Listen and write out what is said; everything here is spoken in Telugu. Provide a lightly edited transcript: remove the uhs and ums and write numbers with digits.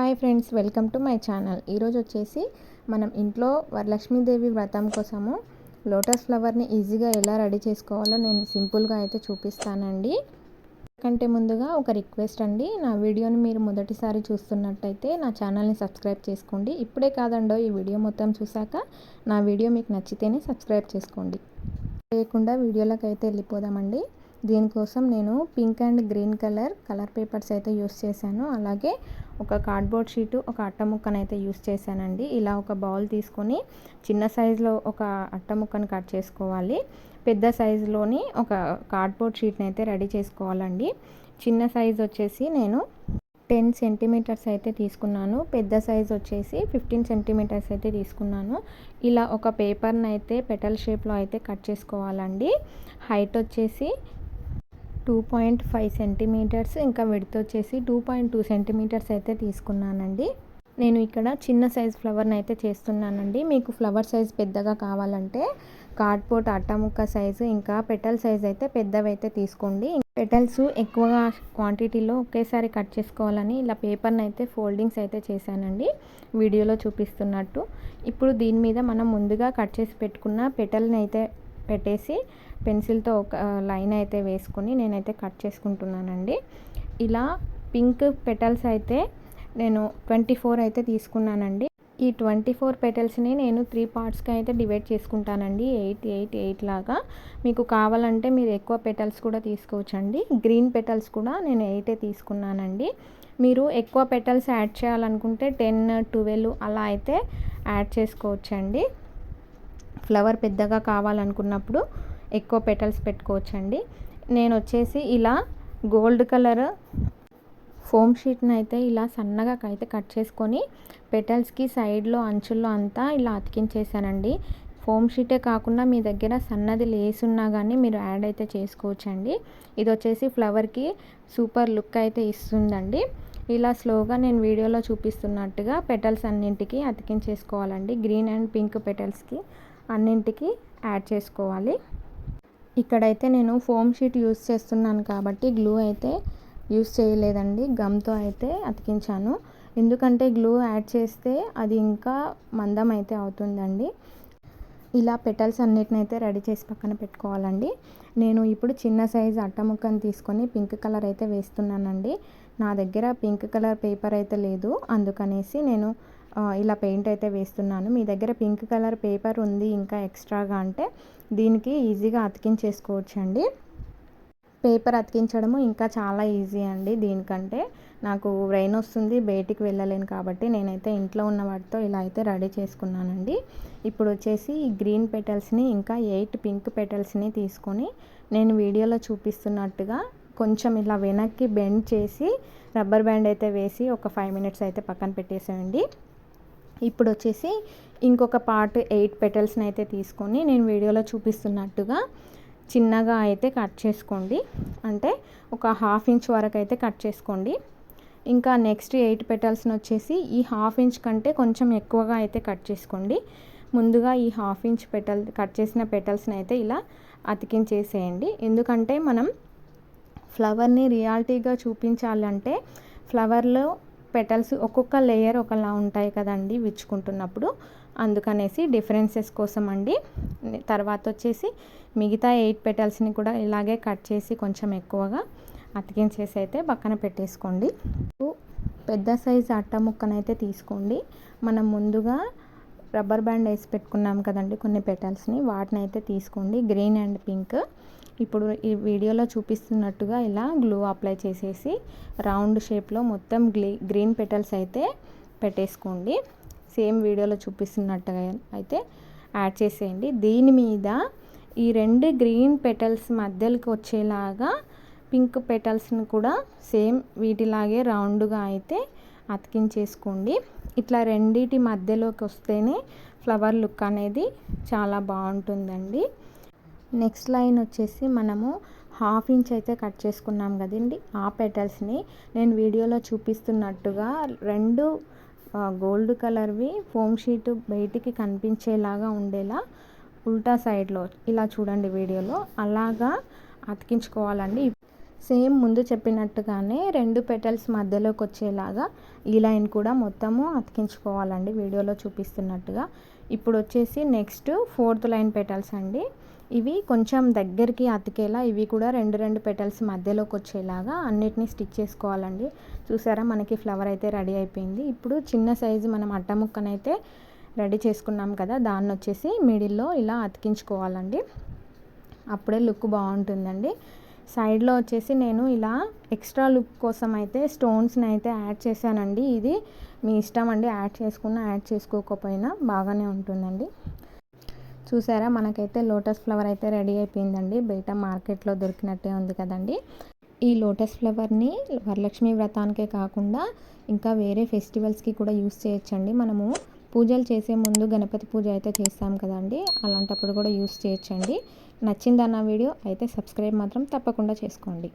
Hi friends, welcome to my channel. ఈరోజు వచ్చేసి మనం ఇంట్లో వరలక్ష్మీదేవి వ్రతం కోసము లోటస్ ఫ్లవర్ని ఈజీగా ఎలా రెడీ చేసుకోవాలో నేను సింపుల్గా అయితే చూపిస్తానండి. కంటే ముందుగా ఒక రిక్వెస్ట్ అండి, నా వీడియోని మీరు మొదటిసారి చూస్తున్నట్టయితే నా ఛానల్ని సబ్స్క్రైబ్ చేసుకోండి. ఇప్పుడే కాదండో, ఈ వీడియో మొత్తం చూసాక నా వీడియో మీకు నచ్చితేనే సబ్స్క్రైబ్ చేసుకోండి. లేకుండా వీడియోలోకి అయితే వెళ్ళిపోదామండి. దీనికోసం నేను pink and green colour papers అయితే యూస్ చేశాను. అలాగే ఒక కార్డ్బోర్డ్ షీటు, ఒక అట్ట ముక్కను అయితే యూస్ చేశానండి. ఇలా ఒక బౌల్ తీసుకొని చిన్న సైజులో ఒక అట్ట ముక్కను కట్ చేసుకోవాలి. పెద్ద సైజులోని ఒక కార్డ్బోర్డ్ షీట్ని అయితే రెడీ చేసుకోవాలండి. చిన్న సైజు వచ్చేసి నేను 10 సెంటీమీటర్స్ అయితే తీసుకున్నాను. పెద్ద సైజు వచ్చేసి 15 సెంటీమీటర్స్ అయితే తీసుకున్నాను. ఇలా ఒక పేపర్ని అయితే పెటల్ షేప్లో అయితే కట్ చేసుకోవాలండి. హైట్ వచ్చేసి 2.5 సెంటీమీటర్స్, ఇంకా విడ్త్ వచ్చేసి 2.2 సెంటీమీటర్స్ అయితే తీసుకున్నానండి. నేను ఇక్కడ చిన్న సైజ్ ఫ్లవర్ని అయితే చేస్తున్నానండి. మీకు ఫ్లవర్ సైజ్ పెద్దగా కావాలంటే కార్డ్బోర్డ్ అట్ట ముక్క సైజు ఇంకా పెటల్ సైజ్ అయితే పెద్దవైతే తీసుకోండి. పెటల్స్ ఎక్కువగా క్వాంటిటీలో ఒకేసారి కట్ చేసుకోవాలని ఇలా పేపర్ని అయితే ఫోల్డింగ్స్ అయితే చేశానండి, వీడియోలో చూపిస్తున్నట్టు. ఇప్పుడు దీని మీద మనం ముందుగా కట్ చేసి పెట్టుకున్న పెటల్ని అయితే పెట్టేసి పెన్సిల్తో ఒక లైన్ అయితే వేసుకొని నేనైతే కట్ చేసుకుంటున్నానండి. ఇలా పింక్ పెటల్స్ అయితే నేను 24 అయితే తీసుకున్నానండి. ఈ 24 పెటల్స్ని నేను 3 పార్ట్స్కి అయితే డివైడ్ చేసుకుంటానండి. 8, 8, 8 లాగా. మీకు కావాలంటే మీరు ఎక్కువ పెటల్స్ కూడా తీసుకోవచ్చండి. గ్రీన్ పెటల్స్ కూడా నేను 8 తీసుకున్నానండి. మీరు ఎక్కువ పెటల్స్ యాడ్ చేయాలనుకుంటే 10, 12 అలా అయితే యాడ్ చేసుకోవచ్చండి. ఫ్లవర్ పెద్దగా కావాలనుకున్నప్పుడు ఎక్కువ పెటల్స్ పెట్టుకోవచ్చండి. నేను వచ్చేసి ఇలా గోల్డ్ కలర్ ఫోమ్ షీట్ని అయితే ఇలా సన్నగా అయితే కట్ చేసుకొని పెటల్స్కి సైడ్లో అంచుల్లో అంతా ఇలా అతికించేసానండి. ఫోమ్ షీటే కాకుండా మీ దగ్గర సన్నది లేస్ ఉన్నా కానీ మీరు యాడ్ అయితే చేసుకోవచ్చండి. ఇది వచ్చేసి ఫ్లవర్కి సూపర్ లుక్ అయితే ఇస్తుందండి. ఇలా స్లోగా నేను వీడియోలో చూపిస్తున్నట్టుగా పెటల్స్ అన్నింటికి అతికించేసుకోవాలండి. గ్రీన్ అండ్ పింక్ పెటల్స్కి అన్నింటికి యాడ్ చేసుకోవాలి. ఇక్కడైతే నేను ఫోమ్ షీట్ యూస్ చేస్తున్నాను కాబట్టి గ్లూ అయితే యూస్ చేయలేదండి, గమ్తో అయితే అతికించాను. ఎందుకంటే గ్లూ యాడ్ చేస్తే అది ఇంకా మందం అయితే అవుతుందండి. ఇలా పెటల్స్ అన్నిటిని అయితే రెడీ చేసి పక్కన పెట్టుకోవాలండి. నేను ఇప్పుడు చిన్న సైజు అట్ట ముక్కను తీసుకొని పింక్ కలర్ అయితే వేస్తున్నానండి. నా దగ్గర పింక్ కలర్ పేపర్ అయితే లేదు, అందుకనేసి నేను ఇలా పెయింట్ అయితే వేస్తున్నాను. మీ దగ్గర పింక్ కలర్ పేపర్ ఉంది ఇంకా ఎక్స్ట్రాగా అంటే దీనికి ఈజీగా అతికించేసుకోవచ్చండి. పేపర్ అతికించడము ఇంకా చాలా ఈజీ అండి. దీనికంటే నాకు రెయిన్ వస్తుంది, బయటికి వెళ్ళలేను కాబట్టి నేనైతే ఇంట్లో ఉన్న వాటితో ఇలా అయితే రెడీ చేసుకున్నానండి. ఇప్పుడు వచ్చేసి ఈ గ్రీన్ పెటల్స్ని ఇంకా 8 పింక్ పెటల్స్ని తీసుకొని నేను వీడియోలో చూపిస్తున్నట్టుగా కొంచెం ఇలా వెనక్కి బెండ్ చేసి రబ్బర్ బ్యాండ్ అయితే వేసి ఒక 5 మినిట్స్ అయితే పక్కన పెట్టేసేయండి. ఇప్పుడు వచ్చేసి ఇంకొక పార్ట్ 8 పెటల్స్ని అయితే తీసుకొని నేను వీడియోలో చూపిస్తున్నట్టుగా చిన్నగా అయితే కట్ చేసుకోండి. అంటే ఒక 1/2 ఇంచ్ వరకు అయితే కట్ చేసుకోండి. ఇంకా నెక్స్ట్ 8 పెటల్స్ని వచ్చేసి ఈ 1/2 ఇంచ్ కంటే కొంచెం ఎక్కువగా అయితే కట్ చేసుకోండి. ముందుగా ఈ 1/2 ఇంచ్ కట్ చేసిన పెటల్స్ని అయితే ఇలా అతికించేసేయండి. ఎందుకంటే మనం ఫ్లవర్ని రియాలిటీగా చూపించాలంటే ఫ్లవర్లో పెటల్స్ ఒక్కొక్క లేయర్ ఒకలా ఉంటాయి కదండి విచ్చుకుంటున్నప్పుడు, అందుకనేసి డిఫరెన్సెస్ కోసం అండి. తర్వాత వచ్చేసి మిగతా 8 పెటల్స్ని కూడా ఇలాగే కట్ చేసి కొంచెం ఎక్కువగా అతికించేసి అయితే పక్కన పెట్టేసుకోండి. పెద్ద సైజు అట్ట ముక్కనైతే తీసుకోండి. మనం ముందుగా రబ్బర్ బ్యాండ్ వేసి పెట్టుకున్నాం కదండి కొన్ని పెటల్స్ని, వాటిని అయితే తీసుకోండి, గ్రీన్ అండ్ పింక్. ఇప్పుడు ఈ వీడియోలో చూపిస్తున్నట్టుగా ఇలా గ్లూ అప్లై చేసేసి రౌండ్ షేప్లో మొత్తం గ్రీన్ పెటల్స్ అయితే పెట్టేసుకోండి. సేమ్ వీడియోలో చూపిస్తున్నట్టుగా అయితే యాడ్ చేసేయండి. దీని మీద ఈ 2 గ్రీన్ పెటల్స్ మధ్యలోకి వచ్చేలాగా పింక్ పెటల్స్ని కూడా సేమ్ వీటిలాగే రౌండ్గా అయితే అతికించేసుకోండి. ఇట్లా రెండిటి మధ్యలోకి వస్తేనే ఫ్లవర్ లుక్ అనేది చాలా బాగుంటుందండి. నెక్స్ట్ లైన్ వచ్చేసి మనము 1/2 ఇంచ్ అయితే కట్ చేసుకున్నాం కదండి, ఆ పెటల్స్ని నేను వీడియోలో చూపిస్తున్నట్టుగా 2 గోల్డ్ కలర్వి ఫోమ్ షీట్ బయటికి కనిపించేలాగా ఉండేలా ఉల్టా సైడ్లో ఇలా చూడండి వీడియోలో, అలాగా అతికించుకోవాలండి. సేమ్ ముందు చెప్పినట్టుగానే 2 పెటల్స్ మధ్యలోకి వచ్చేలాగా ఈ లైన్ కూడా మొత్తము అతికించుకోవాలండి, వీడియోలో చూపిస్తున్నట్టుగా. ఇప్పుడు వచ్చేసి నెక్స్ట్ 4th లైన్ పెటల్స్ అండి. ఇవి కొంచెం దగ్గరికి అతికేలా ఇవి కూడా 2 పెటల్స్ మధ్యలోకి వచ్చేలాగా అన్నిటినీ స్టిచ్ చేసుకోవాలండి. చూసారా, మనకి ఫ్లవర్ అయితే రెడీ అయిపోయింది. ఇప్పుడు చిన్న సైజు మనం అట్ట ముక్కనైతే రెడీ చేసుకున్నాం కదా, దాన్ని వచ్చేసి మిడిల్లో ఇలా అతికించుకోవాలండి. అప్పుడే లుక్ బాగుంటుందండి. సైడ్లో వచ్చేసి నేను ఇలా ఎక్స్ట్రా లుక్ కోసం అయితే స్టోన్స్ని అయితే యాడ్ చేశానండి. ఇది మీ ఇష్టం అండి, యాడ్ చేసుకున్నా యాడ్ చేసుకోకపోయినా బాగానే ఉంటుందండి. చూసారా, మనకైతే లోటస్ ఫ్లవర్ అయితే రెడీ అయిపోయిందండి. బయట మార్కెట్లో దొరికినట్టే ఉంది కదండి. ఈ లోటస్ ఫ్లవర్ని వరలక్ష్మి వ్రతానికే కాకుండా ఇంకా వేరే ఫెస్టివల్స్కి కూడా యూస్ చేయొచ్చండి. మనము పూజలు చేసే ముందు గణపతి పూజ అయితే చేస్తాం కదండి, అలాంటప్పుడు కూడా యూస్ చేయొచ్చండి. నచ్చిందన్న వీడియో అయితే సబ్స్క్రైబ్ మాత్రం తప్పకుండా చేసుకోండి.